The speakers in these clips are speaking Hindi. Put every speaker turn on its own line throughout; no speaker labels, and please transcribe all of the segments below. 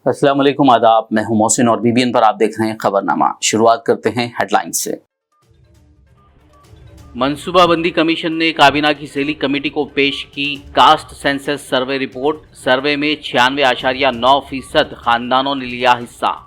अस्सलाम वालेकुम, आदाब। मैं हूं मोहसिन और बीबीएन पर आप देख रहे हैं खबरनामा। शुरुआत करते हैं हेडलाइन से। मनसूबाबंदी कमीशन ने काबीना की ज़ैली कमेटी को पेश की कास्ट सेंसस सर्वे रिपोर्ट। सर्वे में 96.9% खानदानों ने लिया हिस्सा।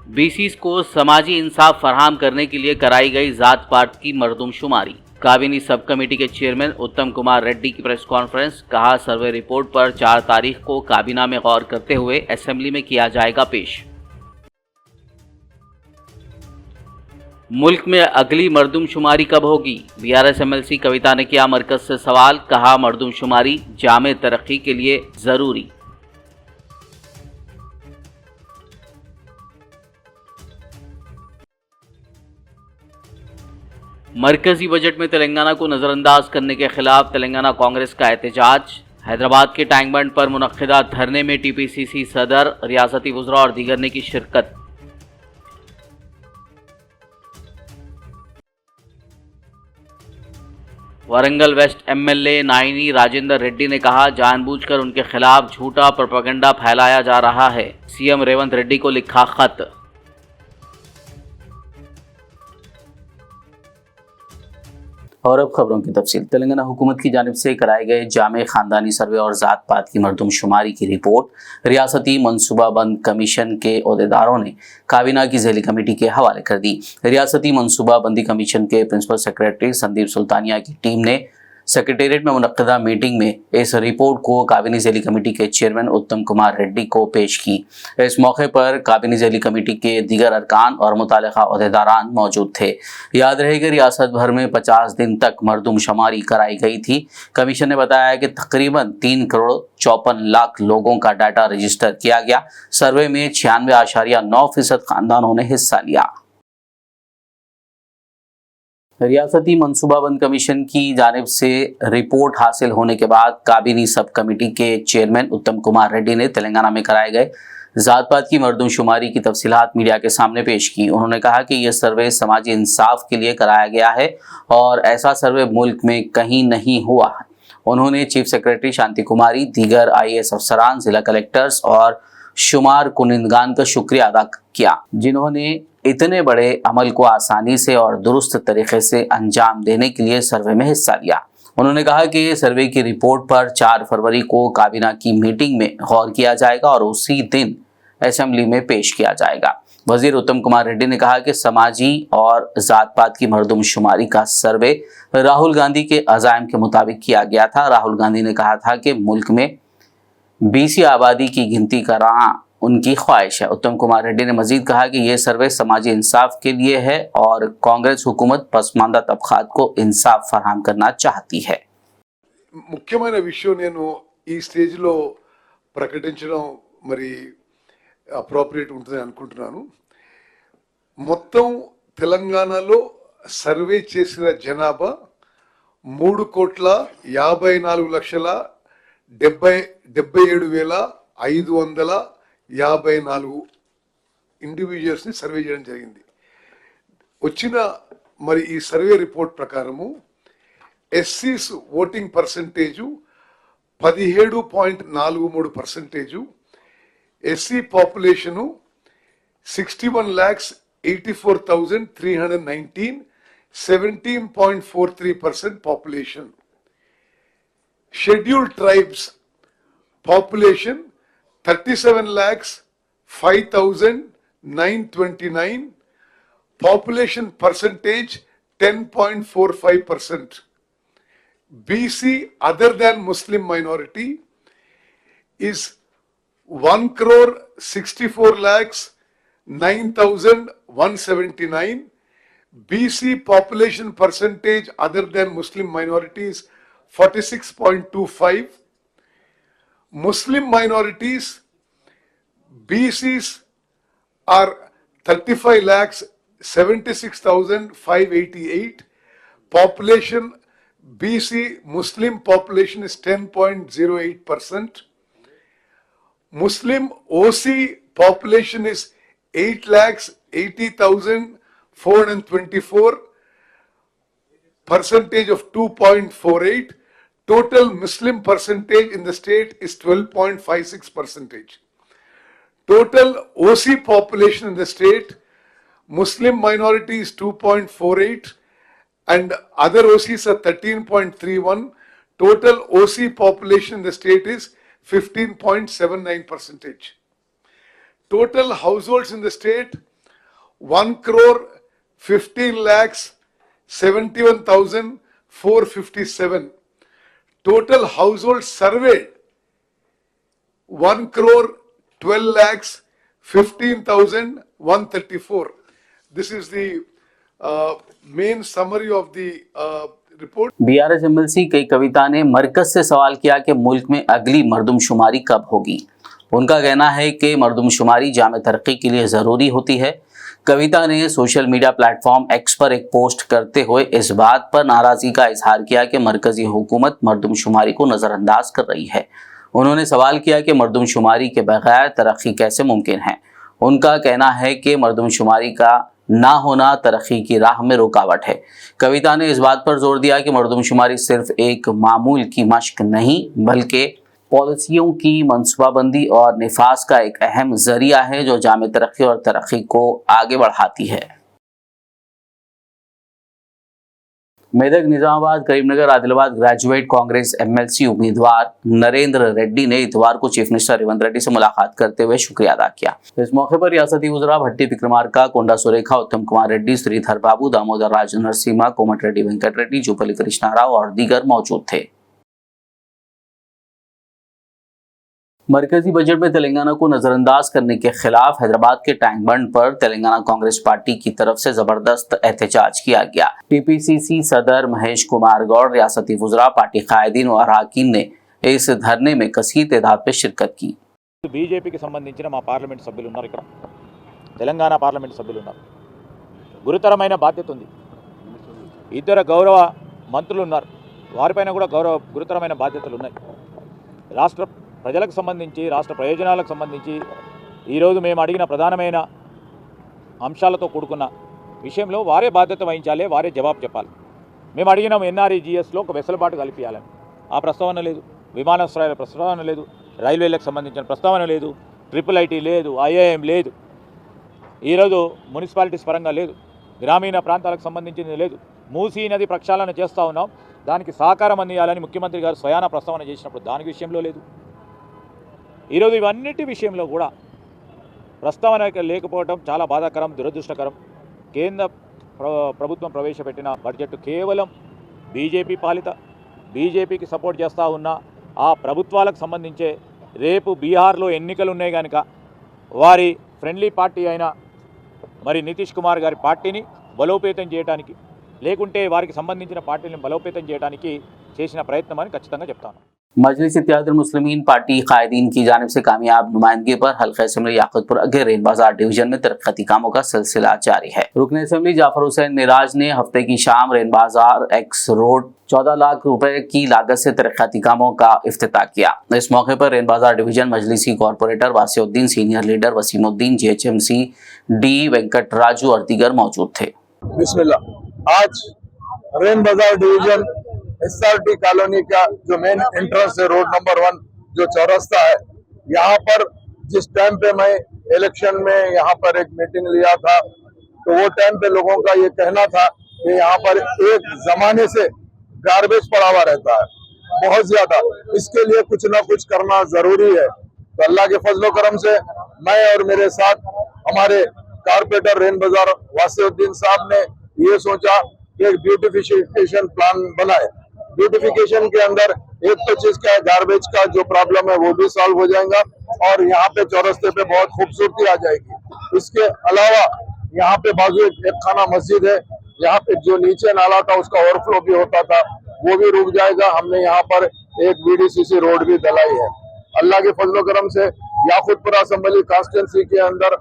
बीसीस को समाजी इंसाफ फराहम करने के लिए कराई गई जात पात की मरदमशुमारी। काबीनी सब कमेटी के चेयरमैन उत्तम कुमार रेड्डी की प्रेस कॉन्फ्रेंस। कहा, सर्वे रिपोर्ट पर 4 तारीख को काबीना में गौर करते हुए असेंबली में किया जाएगा पेश। मुल्क में अगली मरदमशुमारी कब होगी? बीआरएस एमएलसी कविता ने किया मरकज से सवाल। कहा, मरदमशुमारी जामे तरक्की के लिए जरूरी। मरकजी बजट में तेलंगाना को नजरअंदाज करने के खिलाफ तेलंगाना कांग्रेस का एहतजाज। हैदराबाद के टैंक बंड पर मुनक्किदा धरने में टीपीसीसी सदर, रियासती वुज़रा और दीगर ने की शिरकत। वारंगल वेस्ट एमएलए नायनी राजेंद्र रेड्डी ने कहा, जानबूझकर उनके खिलाफ झूठा प्रोपेगेंडा फैलाया जा रहा है। सीएम रेवंत रेड्डी को लिखा खत। और अब खबरों की तफसील। तेलंगाना हुकूमत की जानिब से कराए गए जामे खानदानी सर्वे और ज़ात पात की मरदमशुमारी की रिपोर्ट रियासती मनसूबाबंद कमीशन के ओहदेदारों ने काबीना की ज़ैली कमेटी के हवाले कर दी। रियासती मनसूबाबंदी कमीशन के प्रिंसिपल सेक्रेटरी संदीप सुल्तानिया की टीम ने सेक्रेटेरिएट में मुनक्किदा मीटिंग में इस रिपोर्ट को काबीनी ज़ैली कमेटी के चेयरमैन उत्तम कुमार रेड्डी को पेश की। इस मौके पर काबीनी ज़ैली कमेटी के दीगर अरकान और मुतालिका ओहदेदारान मौजूद थे। याद रहे कि रियासत भर में 50 दिन तक मरदमशुमारी कराई गई थी। कमीशन ने बताया कि तकरीबन 3 करोड़ 54 लाख लोगों का डाटा रजिस्टर किया गया। सर्वे में 96.9% खानदानों ने हिस्सा लिया। रियासती मनसूबाबंद कमीशन की जानिब से रिपोर्ट हासिल होने के बाद काबीनी सब कमेटी के चेयरमैन उत्तम कुमार रेड्डी ने तेलंगाना में कराए गए जात पात की मरदमशुमारी की तफसीलात मीडिया के सामने पेश की। उन्होंने कहा कि यह सर्वे समाजी इंसाफ के लिए कराया गया है और ऐसा सर्वे मुल्क में कहीं नहीं हुआ है। उन्होंने चीफ सेक्रेटरी शांति कुमारी, दीगर IAS अफसरान, जिला कलेक्टर्स और शुमार कुनिंदगान का शुक्रिया अदा किया, जिन्होंने इतने बड़े अमल को आसानी से और दुरुस्त तरीके से अंजाम देने के लिए सर्वे में हिस्सा लिया। उन्होंने कहा कि सर्वे की रिपोर्ट पर 4 फरवरी को काबीना की मीटिंग में गौर किया जाएगा और उसी दिन असेंबली में पेश किया जाएगा। वजीर उत्तम कुमार रेड्डी ने कहा कि समाजी और जात पात की मरदमशुमारी का सर्वे राहुल गांधी के अज़ाइम के मुताबिक किया गया था। राहुल गांधी ने कहा था कि मुल्क में BC आबादी की गिनती कराना उनकी ख्वाहिश है। उत्तम कुमार रेड्डी ने मजीद कहा कि यह सर्वे समाजी इंसाफ के लिए है और कांग्रेस हुकूमत पसमानदा तबकात को इंसाफ फराहम करना चाहती है।
ముఖ్యమైన విషయం నేను ఈ స్టేజ్లో ప్రకటించడం మరి అప్రోప్రియేట్ ఉంటుందని అనుకుంటున్నాను. మొత్తం తెలంగాణలో సర్వే చేసిన జనాభా 3,54,77,554 ఇండివిజువల్స్ని సర్వే చేయడం జరిగింది. వచ్చిన మరి ఈ సర్వే రిపోర్ట్ ప్రకారము SCs voting percentage 17.43%, SC population 61,84,319, 17.43% population. Scheduled tribes population 37,05,929, population percentage 10.45%. BC other than Muslim minority is 1,64,09,179. BC population percentage other than Muslim minorities 46.25. Muslim minorities BCs are 35,76,588. Population BC Muslim population is 10.08%. Muslim OC population is 8,80,424. percentage of 2.48. Total Muslim percentage in the state is 12.56%. Total OC population in the state, Muslim minority is 2.48 and other OCs are 13.31. Total OC population in the state is 15.79%. Total households in the state, 1,15,71,457. Total households surveyed, 1,12,15,134. This is the main summary of the report.
BRS MLC कई कविता ने मरकज से सवाल किया कि मुल्क में अगली मर्दमशुमारी कब होगी। उनका कहना है कि मर्दमशुमारी जामे तरक्की के लिए ज़रूरी होती है। कविता ने सोशल मीडिया प्लेटफॉर्म एक्स पर एक पोस्ट करते हुए इस बात पर नाराज़गी का इजहार किया कि मरकजी हुकूमत मर्दमशुमारी को नज़रअंदाज कर रही है। उन्होंने सवाल किया कि मर्दमशुमारी के बगैर तरक्की कैसे मुमकिन है। उनका कहना है कि मर्दमशुमारी का ना होना तरक्की की राह में रुकावट है। कविता ने इस बात पर जोर दिया कि मर्दमशुमारी सिर्फ एक मामूल की मश्क नहीं बल्कि पॉलिसियों की मनसूबाबंदी और निफाज का एक अहम जरिया है जो जामे तरक्की और तरक्की को आगे बढ़ाती है। मेदक, निजामाबाद, करीमनगर, आदिलाबाद ग्रेजुएट कांग्रेस एमएलसी उम्मीदवार नरेंद्र रेड्डी ने इतवार को चीफ मिनिस्टर रेवंत रेड्डी से मुलाकात करते हुए शुक्रिया अदा किया। इस मौके पर रियासती वज़रा भट्टी विक्रमार्का, कोंडा सुरेखा, उत्तम कुमार रेड्डी, श्रीधर बाबू, दामोदर राज नरसिम्हा, कोमट रेड्डी, वेंकट रेड्डी, जुपली कृष्णा राव और दीगर मौजूद थे। मरकजी बजट में तेलंगाना को नजरअंदाज करने के खिलाफ हैदराबाद के टैंक बंड पर तेलंगाना कांग्रेस पार्टी की तरफ से जबरदस्त एहतजाज किया गया। टीपीसीसी सदर महेश कुमार गौड़, रियासती वज़रा, पार्टी कायदीन और अरकान ने इस धरने में कसीर तादाद में शिरकत की।
బీజేపీకి సంబంధించిన మా పార్లమెంట్ సభ్యులు ఉన్నారు, ఇక్కడ తెలంగాణ పార్లమెంట్ సభ్యులు ఉన్నారు. గురుతరమైన బాధ్యత ఉంది. ఇద్దరు గౌరవ మంత్రులు ఉన్నారు, వారిపైన కూడా గురుతరమైన బాధ్యతలు ఉన్నాయి. రాష్ట్ర ప్రజలకు సంబంధించి, రాష్ట్ర ప్రయోజనాలకు సంబంధించి ఈరోజు మేము అడిగిన ప్రధానమైన అంశాలతో కూడుకున్న విషయంలో వారే బాధ్యత వహించాలి, వారే జవాబు చెప్పాలి. మేము అడిగిన ఎన్ఆర్ఈజీఎస్లో ఒక వెసులుబాటు కల్పించాలని, ఆ ప్రస్తావన లేదు. విమానాశ్రయాల ప్రస్తావన లేదు, రైల్వేలకు సంబంధించిన ప్రస్తావన లేదు, ట్రిపుల్ ఐటీ లేదు, ఐఐఎం లేదు, ఈరోజు మున్సిపాలిటీస్ పరంగా లేదు, గ్రామీణ ప్రాంతాలకు సంబంధించింది లేదు. మూసీ నది ప్రక్షాళన చేస్తూ ఉన్నాం, దానికి సహకారం అందించాలని ముఖ్యమంత్రి గారు స్వయాన ప్రస్తావన చేసినప్పుడు దానికి విషయంలో లేదు. ఈరోజు ఇవన్నిటి విషయంలో కూడా ప్రస్తావన లేకపోవడం చాలా బాధాకరం, దురదృష్టకరం. కేంద్ర ప్రభుత్వం ప్రవేశపెట్టిన బడ్జెట్ కేవలం బీజేపీ పాలిత, బీజేపీకి సపోర్ట్ చేస్తూ ఉన్న ఆ ప్రభుత్వాలకు సంబంధించే రేపు బీహార్లో ఎన్నికలు ఉన్నాయి కనుక వారి ఫ్రెండ్లీ పార్టీ అయిన మరి నితీష్ కుమార్ గారి పార్టీని బలోపేతం చేయడానికి, లేకుంటే వారికి సంబంధించిన పార్టీని బలోపేతం చేయడానికి చేసిన ప్రయత్నం అని ఖచ్చితంగా చెప్తాను.
मजलिस इत्तेहादुल मुस्लिमीन पार्टी कायदीन की जानिब से कामयाब नुमाइंदगी पर हल्का असेंबली याकूतपुर अगे रेन बाजार डिवीजन में तरक्की कामों का सिलसिला जारी है। रुकन असेंबली जाफर हुसैन मिराज ने हफ्ते की शाम रेन बाजार एक्स रोड 14 लाख रुपए की लागत से तरक्की कामों का इफ्तिताह किया। इस मौके पर रेन बाजार डिवीजन मजलिसी corporator Wasiuddin, senior leader Waseemuddin, GHMC D Venkat Raju और दीगर मौजूद थे।
बिस्मिल्लाह। आज rain Bazar division SRT colony का जो मेन एंट्रेंस है, रोड नंबर 1 जो चौरस्ता है, यहाँ पर जिस टाइम पे मैं इलेक्शन में यहाँ पर एक मीटिंग लिया था तो वो टाइम पे लोगों का ये कहना था कि यहाँ पर एक जमाने से गार्बेज पड़ा हुआ रहता है बहुत ज्यादा, इसके लिए कुछ ना कुछ करना जरूरी है। तो अल्लाह के फजलो करम से मैं और मेरे साथ हमारे कारपोरेटर रेन बाजार वासिउद्दीन साहब ने ये सोचा कि एक ब्यूटिफिकेशन प्लान बनाए। ब्यूटिफिकेशन के अंदर एक तो चीज क्या है, गार्बेज का जो प्रॉब्लम है वो भी सॉल्व हो जाएगा और यहाँ पे चौरस्ते पे बहुत खूबसूरती आ जाएगी। इसके अलावा यहाँ पे बाजू एक खाना मस्जिद है, यहाँ पे जो नीचे नाला था उसका ओवरफ्लो भी होता था, वो भी रुक जाएगा। हमने यहाँ पर एक बीडीसीसी रोड भी डलाई है। अल्लाह के फजलो करम से याकूतपुर असेंबली कॉन्स्टिट्यूंसी के अंदर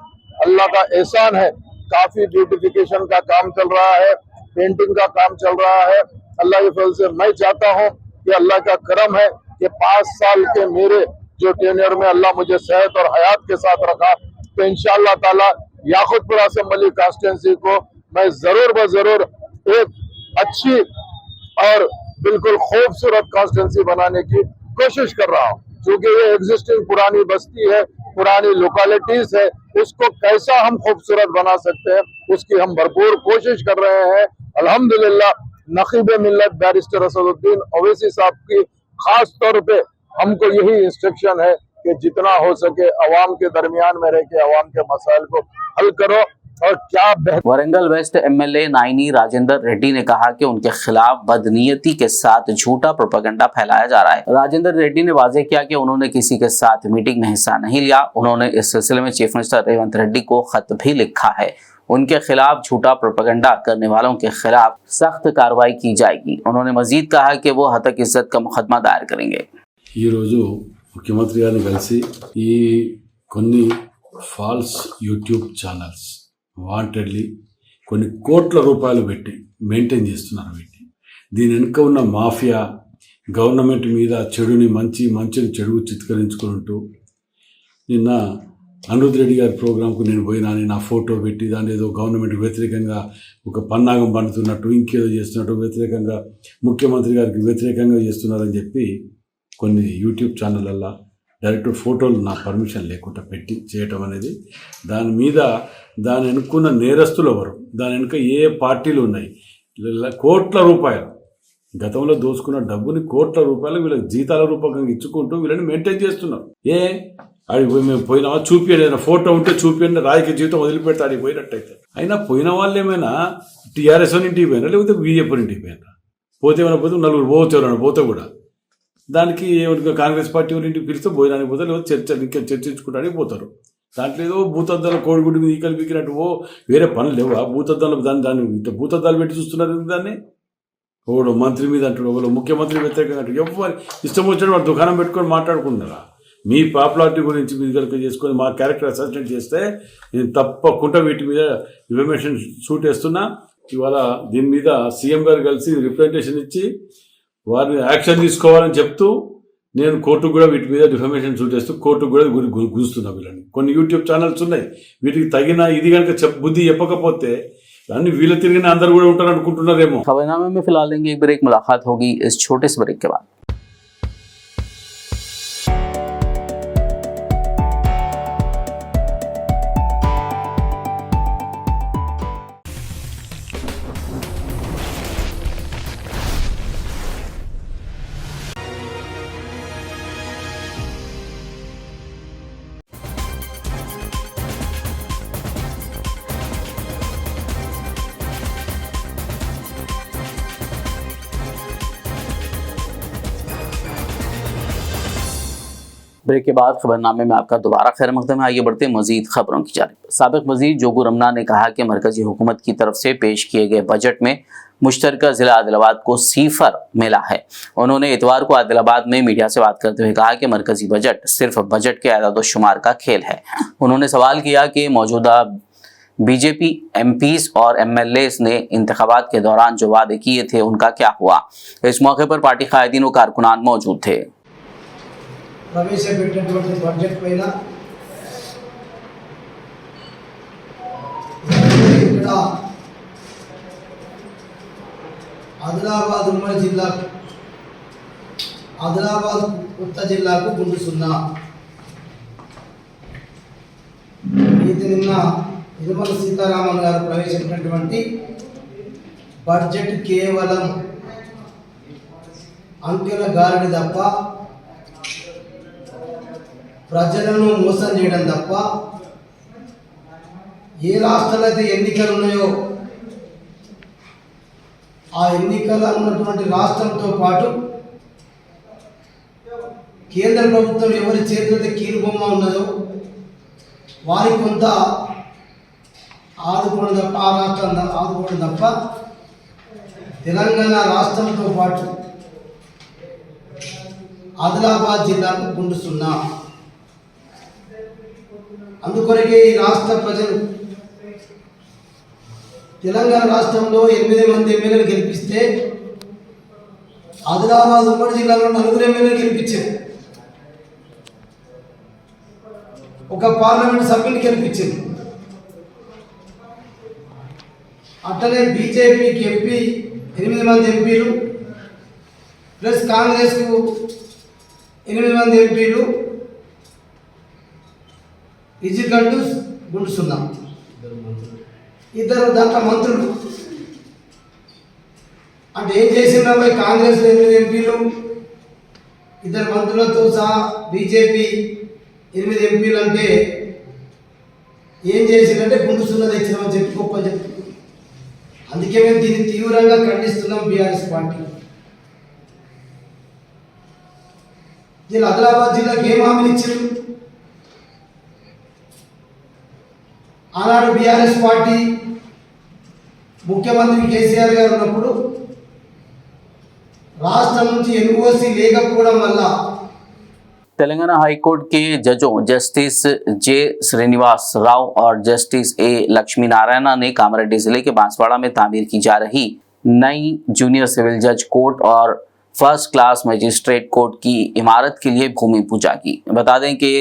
अल्लाह का एहसान है, काफी ब्यूटिफिकेशन का काम चल रहा है, पेंटिंग का काम चल रहा है। अल्लाह के फजल से मैं चाहता हूँ कि अल्लाह का करम है कि 5 साल के मेरे जो टेन्योर में अल्लाह मुझे सेहत और हयात के साथ रखा, तो इंशाअल्लाह ताला याकूतपुर असेंबली कॉन्स्टिट्यूंसी को मैं जरूर ब जरूर एक अच्छी और बिल्कुल खूबसूरत कॉन्स्टिट्यूंसी बनाने की कोशिश कर रहा हूँ। क्योंकि ये एग्जिस्टिंग पुरानी बस्ती है, पुरानी लोकेलिटीज है, उसको कैसा हम खूबसूरत बना सकते हैं उसकी हम भरपूर कोशिश कर रहे हैं। अल्हम्दुलिल्लाह नकीब मिल्लत बैरिस्टर असदुद्दीन ओवैसी साहब की खास तौर पे हमको यही इंस्ट्रक्शन है कि जितना हो सके अवाम के दरमियान में रह के अवाम के मसाइल को हल करो। और क्या
वरंगल वेस्ट एमएलए नाइनी राजेंद्र रेड्डी ने कहा कि उनके खिलाफ बदनीयती के साथ झूठा प्रोपेगेंडा फैलाया जा रहा है। राजेंद्र रेड्डी ने वाजे किया कि उन्होंने किसी के साथ मीटिंग में हिस्सा नहीं लिया। उन्होंने इस सिलसिले में चीफ मिनिस्टर रेवंत रेड्डी को खत भी लिखा है। उनके खिलाफ झूठा प्रोपेगेंडा करने वालों के खिलाफ सख्त कार्रवाई की जाएगी। उन्होंने मजीद कहा कि वो हतक इज्जत का मुकदमा दायर करेंगे।
ముఖ్యమంత్రి గారిని కలిసి ఈ కొన్ని ఫాల్స్ యూట్యూబ్ ఛానల్స్ వాంటెడ్లీ కొన్ని కోట్ల రూపాయలు పెట్టి మెయింటైన్ చేస్తున్నారు. వీటిని దీని వెనుక ఉన్న మాఫియా గవర్నమెంట్ మీద చెడుని మంచిని చెడు చిత్కరించుకుంటూ నిన్న అనిరుద్ రెడ్డి గారి ప్రోగ్రాంకు నేను పోయినా నా ఫోటో పెట్టి దాని ఏదో గవర్నమెంట్ వ్యతిరేకంగా ఒక పన్నాగం పండుతున్నట్టు ఇంకేదో చేస్తున్నట్టు వ్యతిరేకంగా ముఖ్యమంత్రి గారికి వ్యతిరేకంగా చేస్తున్నారని చెప్పి కొన్ని యూట్యూబ్ ఛానళ్ళల్లో డైరెక్ట్ ఫోటోలు నా పర్మిషన్ లేకుండా పెట్టి చేయటం అనేది దాని వెనుకున్న నేరస్తులు ఎవరు, దాని వెనుక ఏ పార్టీలు ఉన్నాయి, కోట్ల రూపాయలు గతంలో దోచుకున్న డబ్బుని కోట్ల రూపాయలు వీళ్ళకి జీతాల రూపకంగా ఇచ్చుకుంటూ వీళ్ళని మెయింటైన్ చేస్తున్నారు. ఆడికి మేము పోయినావా చూపించండి, ఏదైనా ఫోటో ఉంటే చూపించండి, రాయికి జీతం వదిలిపెట్టి ఆడికి పోయినట్టయితే. అయినా పోయిన వాళ్ళు ఏమైనా టీఆర్ఎస్ ఇంటికి పోయినా లేకపోతే బీజేపీ ఇంటికి పోయినా, పోతే ఏమైనా పోతే నలుగురు పోతే పోతే కూడా దానికి కాంగ్రెస్ పార్టీ ఇంటికి పిలిస్తే భోజనానికి పోతారు, లేకపోతే చర్చించుకోవడానికి పోతారు. దాంట్లో ఏదో భూతద్దాలు కోడిగుడ్డు మీద ఈకలు పీకినట్టు వేరే పనులు లేవా? భూతద్దాలు దాన్ని భూతద్దాలు పెట్టి చూస్తున్నారు దాన్ని. ఒకడు మంత్రి మీద అంటాడు, ఒకడు ముఖ్యమంత్రి వ్యతిరేకంగా అంటాడు. ఎవరు ఇష్టం వచ్చినట్టు వాడు దుకాణం పెట్టుకొని మాట్లాడుకుంటున్నారా? మీ పాపులారిటీ గురించి మీరు కనుక చేసుకొని మా క్యారెక్టర్ అసెస్మెంట్ చేస్తే నేను తప్పకుండా వీటి మీద ఇన్ఫర్మేషన్ షూట్ వేస్తున్నా. ఇవాళ దీని మీద సీఎం గారు కలిసి రిప్రజెంటేషన్ ఇచ్చి వారిని యాక్షన్ తీసుకోవాలని చెప్తూ నేను కోర్టుకు కూడా వీటి మీద డిఫర్మేషన్ షూట్ చేస్తూ కోర్టుకు కూడా గురుస్తున్నా వీళ్ళని. కొన్ని యూట్యూబ్ ఛానల్స్ ఉన్నాయి, వీటికి తగిన ఇది కనుక బుద్ధి చెప్పకపోతే అన్ని వీళ్ళ తిరిగిన అందరు కూడా ఉంటారు అనుకుంటున్నారేమో.
खबरनामे में फिलहाल लेंगे एक ब्रेक, मुलाकात होगी इस छोटे से ब्रेक के बाद। ब्रेक के बाद खबरनामे में आपका दोबारा खैर मकदम है। आइए बढ़ते हैं मजीद खबरों की जानिब। साबिक वजीर जोगू रमना ने कहा कि मरकजी हुकूमत की तरफ से पेश किए गए बजट में मुश्तरका ज़िला आदिलाबाद को सिफर मिला है। उन्होंने इतवार को आदिलाबाद में मीडिया से बात करते हुए कहा कि मरकजी बजट सिर्फ बजट के आदाद शुमार का खेल है। उन्होंने सवाल किया कि मौजूदा बीजेपी एमपीज और एमएलएस ने इंतखाबात के दौरान जो वादे किए थे उनका क्या हुआ। इस मौके पर पार्टी कायदीन व कारकुनान मौजूद थे।
ప్రవేశపెట్టినటువంటి బడ్జెట్ పైన ఇక్కడ ఆదిలాబాద్ ఉమ్మడి జిల్లాకు, ఆదిలాబాద్ కొత్త జిల్లాకు గుండు సున్నా. ఇది నిన్న నిర్మలా సీతారామన్ గారు ప్రవేశపెట్టినటువంటి బడ్జెట్ కేవలం అంకెల గారడి తప్ప, ప్రజలను మోసం చేయడం తప్ప, ఏ రాష్ట్రాల్లో అయితే ఎన్నికలు ఉన్నాయో ఆ ఎన్నికలు ఉన్నటువంటి రాష్ట్రంతో పాటు కేంద్ర ప్రభుత్వం ఎవరి చేతులైతే కీలుబొమ్మ ఉన్నదో వారికి కొంత ఆదుకోవడం తప్ప, ఆ రాష్ట్రం ఆదుకోవడం తప్ప తెలంగాణ రాష్ట్రంతో పాటు ఆదిలాబాద్ జిల్లాకు గుండు సున్నా. అందుకొరకే ఈ రాష్ట్ర ప్రజలు తెలంగాణ రాష్ట్రంలో 8 మంది ఎమ్మెల్యేలు గెలిపిస్తే ఆదిలాబాద్ ఉమ్మడి జిల్లాలో 4 ఎమ్మెల్యేలు గెలిపించారు, ఒక పార్లమెంట్ సభ్యుని గెలిపించారు. అట్లనే బీజేపీకి 8 మంది ఎంపీలు, ప్లస్ కాంగ్రెస్కు 8 మంది ఎంపీలు ఈజికల్ టు గుండు సున్నా, ఇద్దరు దాంట్లో మంత్రులు. అంటే ఏం చేసిండ్రు కాంగ్రెస్ 8 ఎంపీలు, ఇద్దరు మంత్రులతో సహా బీజేపీ 8 ఎంపీలు అంటే ఏం చేసిందంటే గుండు సున్నా తెచ్చినామని చెప్పి గొప్ప చెప్పి. అందుకే మేము దీన్ని తీవ్రంగా ఖండిస్తున్నాం. బీఆర్ఎస్ పార్టీ దీని ఆదిలాబాద్ జిల్లాకి ఏం హామీలు ఇచ్చారు? ఆనాడు బీఆర్ఎస్ పార్టీ ముఖ్యమంత్రి కేసీఆర్ గారు ఉన్నప్పుడు రాష్ట్రం నుంచి ఎన్ఓసి లేకపోవడం వల్ల
तेलंगाना हाईकोर्ट के जजों जस्टिस जे श्रीनिवास राव और जस्टिस ए लक्ष्मी नारायण ने कामारेड्डी जिले के बांसवाड़ा में तामीर की जा रही नई जूनियर सिविल जज कोर्ट और फर्स्ट क्लास मजिस्ट्रेट कोर्ट की इमारत के लिए भूमि पूजा की। बता दें कि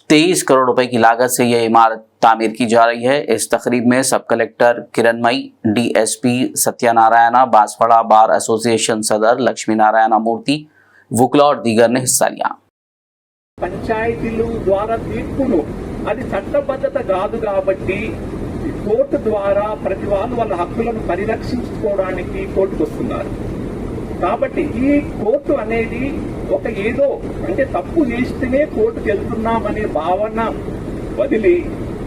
23 करोड़ रुपए की लागत से यह इमारत तामीर की जा रही है। इस तकरीब में सब collector Kiranmayi, DSP Satyanarayan, Banswara bar association सदर लक्ष्मी नारायण मूर्ति, वुकला और दीगर ने हिस्सा लिया।
పంచాయతీలు ద్వారా తీర్పులు అది చట్టబద్ధత కాదు కాబట్టి కోర్టు ద్వారా ప్రతి వాళ్ళు వాళ్ళ హక్కులను పరిరక్షించుకోవడానికి కోర్టుకు వస్తున్నారు. కాబట్టి ఈ కోర్టు అనేది ఒక ఏదో అంటే తప్పు చేస్తేనే కోర్టుకు వెళ్తున్నామనే భావన వదిలి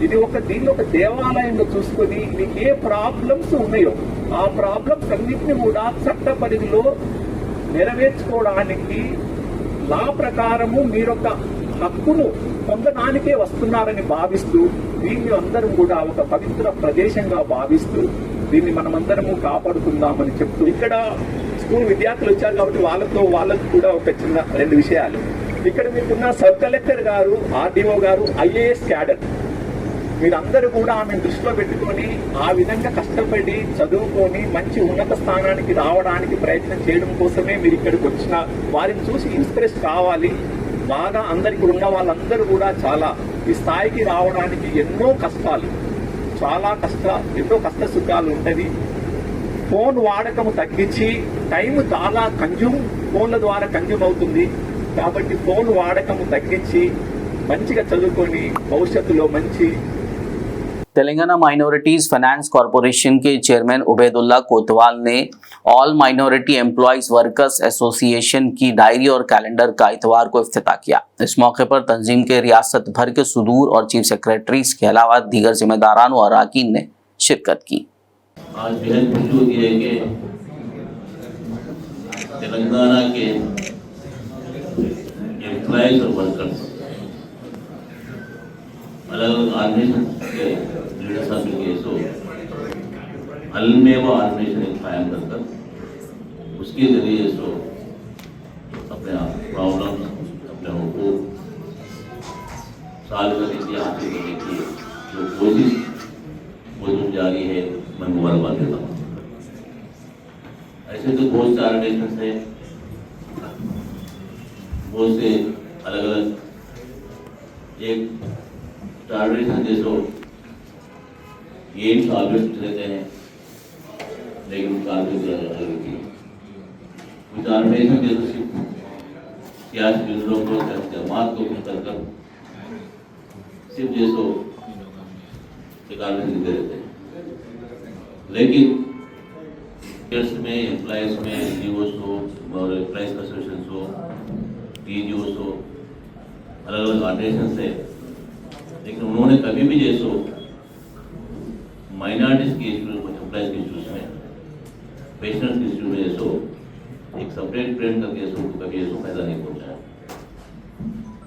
ఇది దీన్ని ఒక దేవాలయంలో చూసుకొని మీకు ఏ ప్రాబ్లమ్స్ ఉన్నాయో ఆ ప్రాబ్లమ్స్ అన్నింటినీ కూడా చట్ట పరిధిలో నెరవేర్చుకోవడానికి లా ప్రకారము మీరొక హక్కును పొందడానికే వస్తున్నారని భావిస్తూ దీన్ని అందరం కూడా ఒక పవిత్ర ప్రదేశంగా భావిస్తూ దీన్ని మనమందరము కాపాడుకుందామని చెప్తూ ఇక్కడ స్కూల్ విద్యార్థులు వచ్చారు కాబట్టి వాళ్ళకు కూడా ఒక చిన్న 2 విషయాలు. ఇక్కడ మీకున్న సబ్ కలెక్టర్ గారు, ఆర్డీఓ గారు ఐఏఎస్ క్యాడర్, మీరందరూ కూడా ఆమెను దృష్టిలో పెట్టుకొని ఆ విధంగా కష్టపడి చదువుకొని మంచి ఉన్నత స్థానానికి రావడానికి ప్రయత్నం చేయడం కోసమే మీరు ఇక్కడికి వచ్చిన వారిని చూసి ఇన్స్పిరేషన్ కావాలి. బాగా అందరికి ఉన్న వాళ్ళందరూ కూడా చాలా ఈ స్థాయికి రావడానికి ఎన్నో కష్ట సుఖాలు ఉంటుంది. ఫోన్ వాడకము తగ్గించి టైం చాలా ఫోన్ల ద్వారా కన్జ్యూమ్ అవుతుంది కాబట్టి ఫోన్ వాడకము తగ్గించి మంచిగా చదువుకొని భవిష్యత్తులో మంచి
तेलंगाना माइनॉरिटीज फाइनेंस कॉरपोरेशन के चेयरमैन उबैदुल्ला कोतवाल ने all minority employees workers association की डायरी और कैलेंडर का इतवार को इफ्तिताह किया। इस मौके पर तंजीम के रियासत भर के सुदूर और चीफ सेक्रेटरीज के अलावा दीगर जिम्मेदारान और अरकान ने शिरकत की।
आज बेहद खुशी होती है कि तेलंगाना के एम्प्लॉयज और वर्कर्स अलग अलग ऑर्गेनाइजेशन के लीडर साहब मिलकर सो अलमेवा ऑर्गेनाइजेशन एक कायम कर उसके जरिए सो अपने प्रॉब्लम्स अपने हुकूक साल करने की हासिल करने की जो कोशिश मौजूद जारी है मैं मुबारकबाद देता हूँ। ऐसे तो बहुत से ऑर्गेनाइजेशन है, बहुत से अलग अलग एक ऑर्गेनाइजेशन जैसो एम्स ऑर्गेनाइजेशन रहते हैं लेकिन कुछ ऑर्गेनाइजेशन जैसे सियासी जुमलों को जमात को कर सिर्फ जैसो एक ऑर्गेनाइजेशन दे रहते हैं लेकिन में एम्प्लॉयज में एनजीओस हो और एम्प्लॉयज एसोसिएशन हो टीजीओस हो अलग अलग ऑर्गेनाइजेशन है लेकिन उन्होंने कभी भी जैसो माइनॉरिटीज के एम्प्लॉयज के इश्यूज में पेशेंट्स के इश्यू में जैसो एक सेपरेट ट्रेंड करके ऐसो कभी ऐसो फायदा नहीं पहुंचाया।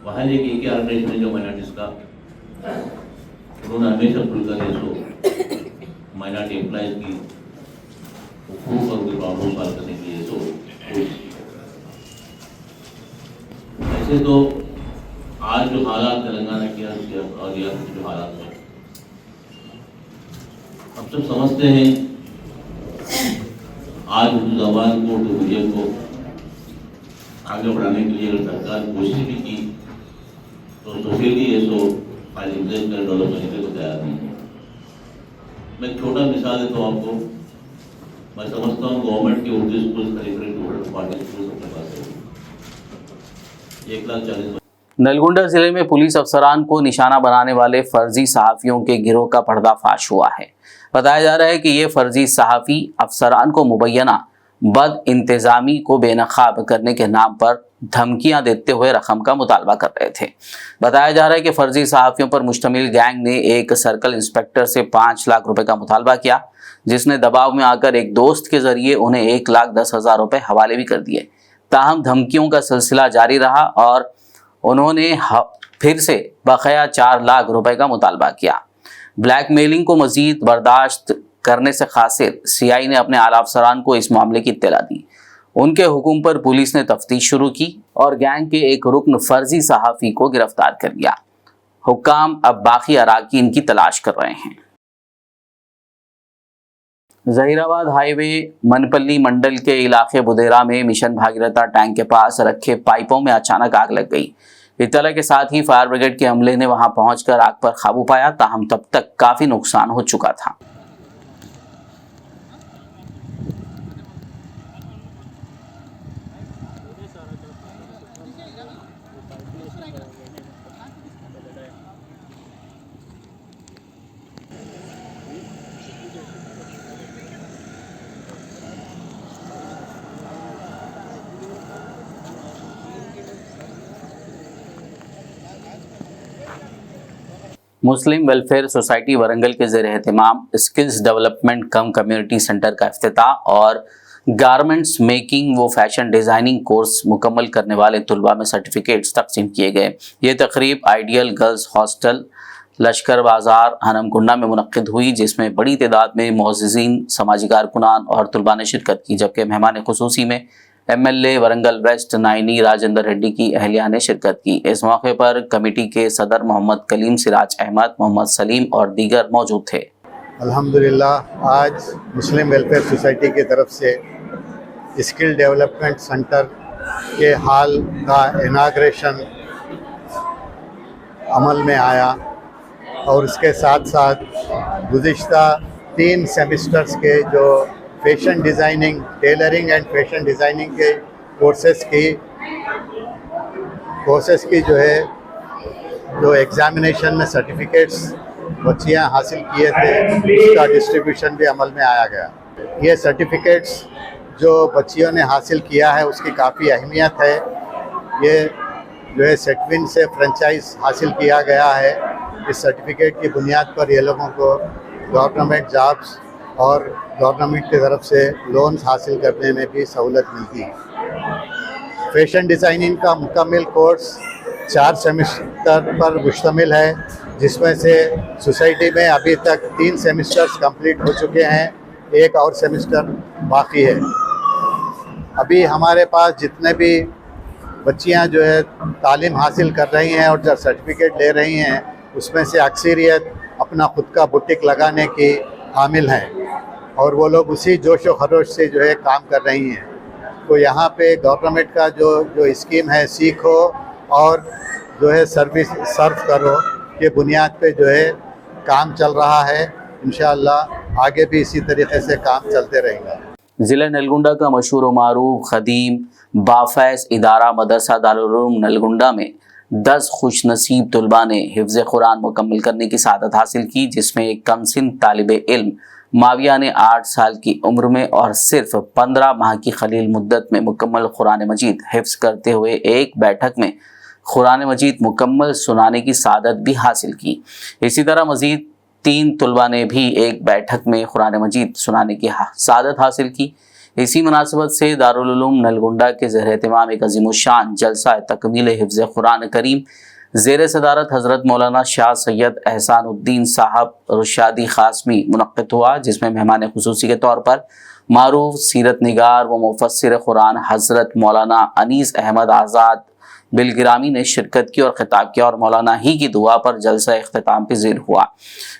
वहाँ एक ही ऑर्गेनाइजेशन है जो माइनॉरिटीज का उन्होंने हमेशा खुलकर जैसो माइनॉरिटी एम्प्लॉयज की हुकूक और उनकी प्रॉब्लम सॉल्व करने के लिए तो ऐसे तो आज जो हालात तेलंगाना के और रियासत के जो हालात हैं हम सब समझते हैं। आज उर्दू जबान को उर्दू मीडियम को आगे बढ़ाने के लिए अगर सरकार कोशिश भी की तो सोशली ये सो फाइल डेवलप करने के लिए तो तैयार नहीं है। मैं एक छोटा मिसाल देता हूँ आपको। मैं समझता हूँ गवर्नमेंट की उर्दू स्कूल करीब 240 स्कूल अपने पास है, 1,40,000।
नलगुंडा जिले में पुलिस अफसरान को निशाना बनाने वाले फर्जी सहाफियों के गिरोह का पर्दाफाश हुआ है। बताया जा रहा है कि ये फर्जी सहाफी अफसरान को मुबैना बद इंतजामी को बेनकाब करने के नाम पर धमकियां देते हुए रकम का मुतालबा कर रहे थे। बताया जा रहा है कि फर्जी सहाफियों पर मुश्तमिल गैंग ने एक सर्कल इंस्पेक्टर से 5 लाख रुपए का मुतालबा किया, जिसने दबाव में आकर एक दोस्त के जरिए उन्हें 1,10,000 रुपए हवाले भी कर दिए। ताहम धमकियों का सिलसिला जारी रहा और उन्होंने फिर से बकाया 4 लाख रुपए का मुतालबा किया। ब्लैकमेलिंग को मजीद बर्दाश्त करने से खासिर सीआई ने अपने आला अफसरान को इस मामले की इत्तला दी। उनके हुक्म पर पुलिस ने तफ्तीश शुरू की और गैंग के एक रुकन फर्जी सहाफी को गिरफ्तार कर लिया। हुक्काम अब बाकी अराकीन की तलाश कर रहे हैं। जहीराबाद हाईवे मनपल्ली मंडल के इलाके बुदेरा में मिशन भागीरथा टैंक के पास रखे पाइपों में अचानक आग लग गई। इत्तला के साथ ही फायर ब्रिगेड के अमले ने वहां पहुंचकर आग पर काबू पाया, ताहम तब तक काफी नुकसान हो चुका था। मुस्लिम वेलफेयर सोसाइटी वरंगल के ज़ेर एहतमाम स्किल्स डेवलपमेंट कम कम्युनिटी सेंटर का इफ्तिताह और गारमेंट्स मेकिंग व फैशन डिज़ाइनिंग कोर्स मुकम्मल करने वाले तुलबा में सर्टिफिकेट्स तकसीम किए गए। ये तकरीब आइडियल गर्ल्स हॉस्टल लश्कर बाज़ार हनमकुंडा में मुनक्किद हुई, जिसमें बड़ी तादाद में मोअज़्ज़िज़ीन, समाजी कारकुनान और तुलबा ने शिरकत की, जबकि मेहमान खुसूसी में MLA वरंगल वेस्ट नाइनी राजेंद्र रेड्डी की अहलिया ने शिरकत की। इस मौके पर कमेटी के सदर मोहम्मद कलीम, सिराज अहमद, मोहम्मद सलीम और दीगर मौजूद थे।
अल्हम्दुलिल्लाह आज मुस्लिम वेलफेयर सोसाइटी की तरफ से स्किल डेवलपमेंट सेंटर के हाल का इनाग्रेशन अमल में आया और उसके साथ साथ गुज़िश्ता 3 सेमिस्टर्स के जो fashion designing, tailoring and fashion designing के कोर्सेज़ की जो एग्ज़ामिनेशन में सर्टिफिकेट्स बच्चियाँ हासिल किए थे, उसका डिस्ट्रीब्यूशन भी अमल में आया गया। ये सर्टिफिकेट्स जो बच्चियों ने हासिल किया है उसकी काफ़ी अहमियत है। ये जो है सेटविन से फ्रेंचाइज हासिल किया गया है। इस सर्टिफिकेट की बुनियाद पर ये लोगों को गवर्नमेंट जॉब्स और गवर्नमेंट की तरफ से लोन्स हासिल करने में भी सहूलत मिलती है। फैशन डिज़ाइनिंग का मुकम्मल कोर्स 4 सेमेस्टर पर मुश्तमिल है, जिसमें से सोसाइटी में अभी तक 3 सेमेस्टर्स कंप्लीट हो चुके हैं, 1 और सेमेस्टर बाकी है। अभी हमारे पास जितने भी बच्चियां जो है तालीम हासिल कर रही हैं और जो सर्टिफिकेट ले रही हैं, उसमें से अक्सरियत अपना खुद का बुटीक लगाने की हामिल हैं और वो लोग उसी जोश व खरोश से जो है काम कर रही हैं। तो यहाँ पे गवर्नमेंट का जो स्कीम है सीखो और जो है सर्विस सर्व करो के बुनियाद पे जो है काम चल रहा है। इंशाअल्लाह आगे भी इसी तरीके से काम चलते रहेगा।
ज़िला नलगुंडा का मशहूर व मारूफ खदीम बाफैज़ इदारा मदरसा दारुल उलूम नलगुंडा में 10 खुशनसीब तुलबा ने हिफ्ज़ कुरान मुकम्मल करने की सआदत हासिल की, जिसमें एक कमसिन तालिब इल्म माविया ने 8 साल की उम्र में और सिर्फ 15 माह की खलील मुद्दत में मुकम्मल कुरान मजीद हिफ्ज़ करते हुए एक बैठक में कुरान मजीद मुकम्मल सुनाने की सआदत भी हासिल की। इसी तरह मजीद 3 तुलबा ने भी एक बैठक में कुरान मजीद सुनाने की सआदत हासिल की। इसी मुनासिबत से दारुल उलूम नलगुंडा के ज़ेर एहतमाम एक अज़ीमुश्शान जलसा तकमील हिफ्ज़ कुरान करीम ज़ेर सदारत हज़रत मौलाना शाह सैयद एहसानुद्दीन साहब रुशादी ख़ासमी मुनक़्क़िद हुआ, जिसमें मेहमान खुसूसी के तौर पर मारूफ सीरत निगार व मुफ़स्सिर कुरान हज़रत मौलाना अनीस अहमद आज़ाद बिलगिरामी ने शिरकत की और खिताब किया और मौलाना ही की दुआ पर जलसा इख्तिताम पज़ीर हुआ।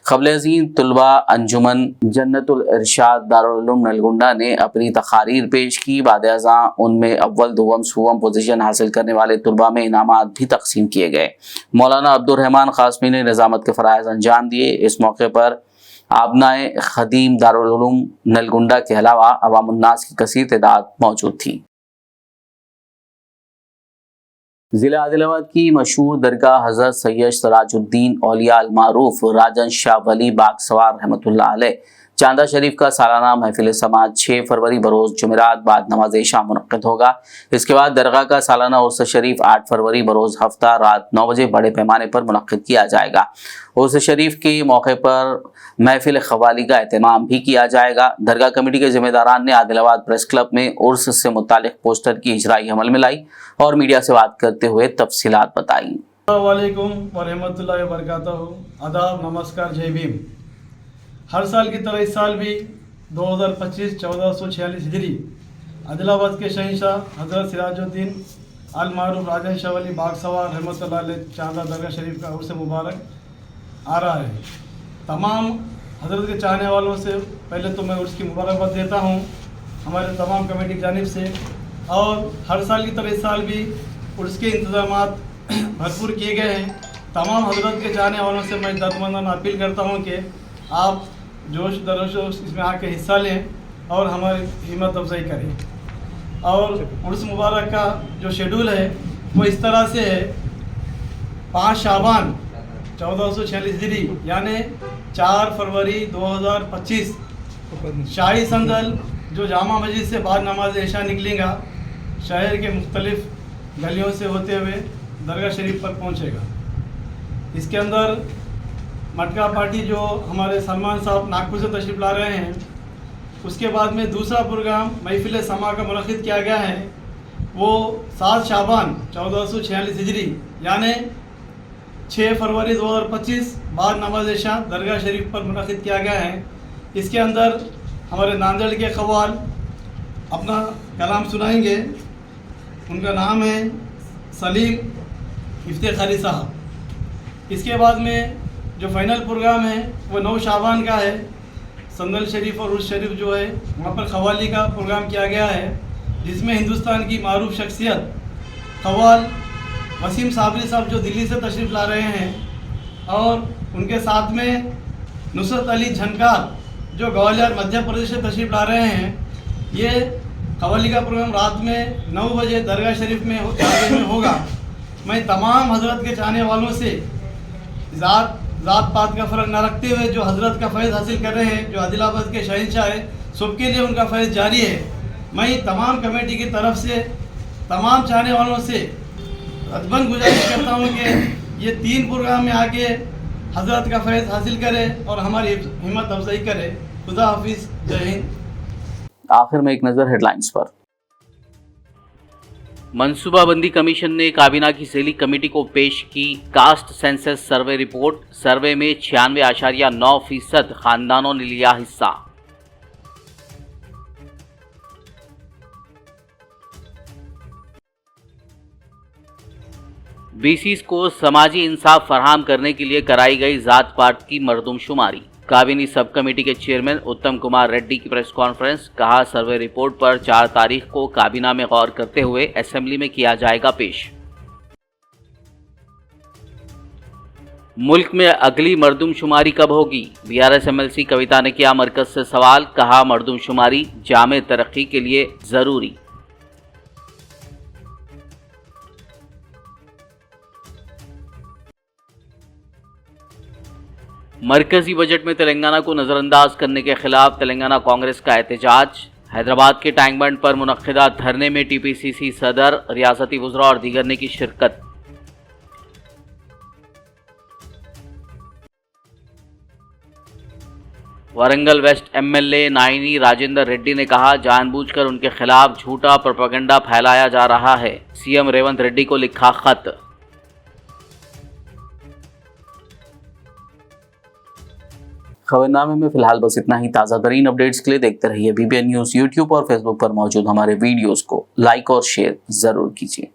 क़ब्ल अज़ीम तुलबा अंजुमन जन्नतुल इरशाद दारुल उलूम नलगुंडा ने अपनी तक़ारीर पेश की। बाद-ए-अज़ां उनमें अव्वल, दुव्वम, सुव्वम पोजीशन हासिल करने वाले तुलबा में इनामात भी तक़सीम किए गए। मौलाना अब्दुर्रहमान क़ासमी ने निज़ामत के फ़राइज़ अंजाम दिए। इस मौके पर आबनाए खदीम दारुल उलूम नलगुंडा के अलावा अवामुन्नास की कसीर तादाद मौजूद थी। जिला आदिलाबाद की मशहूर दरगाह हजरत सैयद सराजुद्दीन औलिया अल मारूफ राजन शाह वली बागसवार रहमतुल्लाह अलैह चांदा शरीफ का सालाना महफिल समाज 6 फरवरी बरोज जुमेरात बाद नमाज इशा मुनक्किद होगा। इसके बाद दरगाह का सालाना उर्स शरीफ 8 फरवरी बरोज हफ्ता रात 9 बजे बड़े पैमाने पर मुनक्किद किया जाएगा। उर्स शरीफ के मौके पर महफिल खवाली का एहतमाम भी किया जाएगा। दरगाह कमेटी के जिम्मेदारान ने आदिलाबाद प्रेस क्लब में उर्स से मुतालिक पोस्टर की इजराई अमल में लाई और मीडिया से बात करते हुए तफसीलात बताई।
वालेकुम वरहमतुल्लाहि वबरकातुहू। आदाब, नमस्कार, जय भीम। हर साल की तरह इस साल भी 2025 1446 हिजरी आदिलाबाद के शहंशाह हज़रत सिराजुद्दीन अल मारूफ राजन शाह वली बागसवार रहमतुल्लाह अलैह चांदा दरगाह शरीफ का उर्स मुबारक आ रहा है। तमाम हज़रत के चाहने वालों से पहले तो मैं उर्स की मुबारकबाद देता हूँ हमारे तमाम कमेटी की जानिब से, और हर साल की तरह इस साल भी उर्स के इंतजामात भरपूर किए गए हैं। तमाम हज़रत के चाहने वालों से मैं दर्दमंदाना अपील करता हूँ कि आप जोश दरोश इसमें आके हिस्सा लें और हमारी हिम्मत अफजाई करें। और उर्स मुबारक का जो शेड्यूल है वो इस तरह से है। 5 शाबान 1446 हिजरी यानी 4 फरवरी 2025 शाही संदल जो जामा मस्जिद से बाद नमाज इशा निकलेगा, शहर के मुख्तलिफ गलियों से होते हुए दरगाह शरीफ पर पहुंचेगा। इसके अंदर मटका पार्टी जो हमारे सलमान साहब नागपुर से तशरीफ़ ला रहे हैं, उसके बाद में दूसरा प्रोग्राम महफिल समा का मुनक़्क़िद किया गया है। वो 7 शाबान 1446 हिजरी यानी 6 फरवरी 2025 बाद नमाज इशा दरगाह शरीफ पर मुनक़्क़िद किया गया है। इसके अंदर हमारे नांदेड़ के क़व्वाल अपना कलाम सुनाएंगे। उनका नाम है सलीम इफ्तिखारी साहब। इसके बाद में जो फाइनल प्रोग्राम है वो 9 शाबान का है। संदल शरीफ और उर्स शरीफ जो है वहाँ पर ख़वाली का प्रोग्राम किया गया है, जिसमें हिंदुस्तान की मारूफ शख्सियत ख़वाल वसीम साबरी साहब जो दिल्ली से तशरीफ़ ला रहे हैं, और उनके साथ में नुसरत अली झनकार जो ग्वालियर मध्य प्रदेश से तशरीफ़ ला रहे हैं। ये ख़वाली का प्रोग्राम रात में 9 बजे दरगाह शरीफ में होगा। मैं तमाम हज़रत के चाहने वालों से ज़ात पात का फ़र्क न रखते हुए जो हज़रत का फैज़ हासिल कर रहे हैं, जो आदिलाबाद के शहंशाह है, सबके लिए उनका फैज़ जारी है। मैं तमाम कमेटी की तरफ से तमाम चाहने वालों से अदबन गुजारिश करता हूँ कि ये 3 प्रोग्राम में आके हज़रत का फैज़ हासिल करें और हमारी हिम्मत अफजाई करें। खुदा हाफिज़, जय हिंद।
आखिर में एक नज़र हेडलाइंस पर। मनसूबाबंदी कमीशन ने काबीना की ज़ैली कमेटी को पेश की कास्ट सेंसस सर्वे रिपोर्ट। सर्वे में 96.9% खानदानों ने लिया हिस्सा। बीसीस को समाजी इंसाफ फराहम करने के लिए कराई गई जात पात की मरदमशुमारी। काबीनी सब कमेटी के चेयरमैन उत्तम कुमार रेड्डी की प्रेस कॉन्फ्रेंस। कहा, सर्वे रिपोर्ट पर 4 तारीख को काबीना में गौर करते हुए असेंबली में किया जाएगा पेश। मुल्क में अगली मरदमशुमारी कब होगी? बीआरएस एमएलसी कविता ने किया मरकज से सवाल। कहा, मरदमशुमारी जामे तरक्की के लिए जरूरी। मरकजी बजट में तेलंगाना को नजरअंदाज करने के खिलाफ तेलंगाना कांग्रेस का एहतजाज। हैदराबाद के टैंक बंड पर मुनक्किदा धरने में टीपीसीसी सदर, रियासती वुज़रा और दीगर ने की शिरकत। वारंगल वेस्ट एमएलए नायनी राजेंद्र रेड्डी ने कहा, जानबूझकर उनके खिलाफ झूठा प्रोपेगेंडा फैलाया जा रहा है। सीएम रेवंत रेड्डी को लिखा खत। खबरनामे में फिलहाल बस इतना ही। ताज़ा तरीन अपडेट्स के लिए देखते रहिए बीबीएन न्यूज़। यूट्यूब और फेसबुक पर मौजूद हमारे वीडियोस को लाइक और शेयर जरूर कीजिए।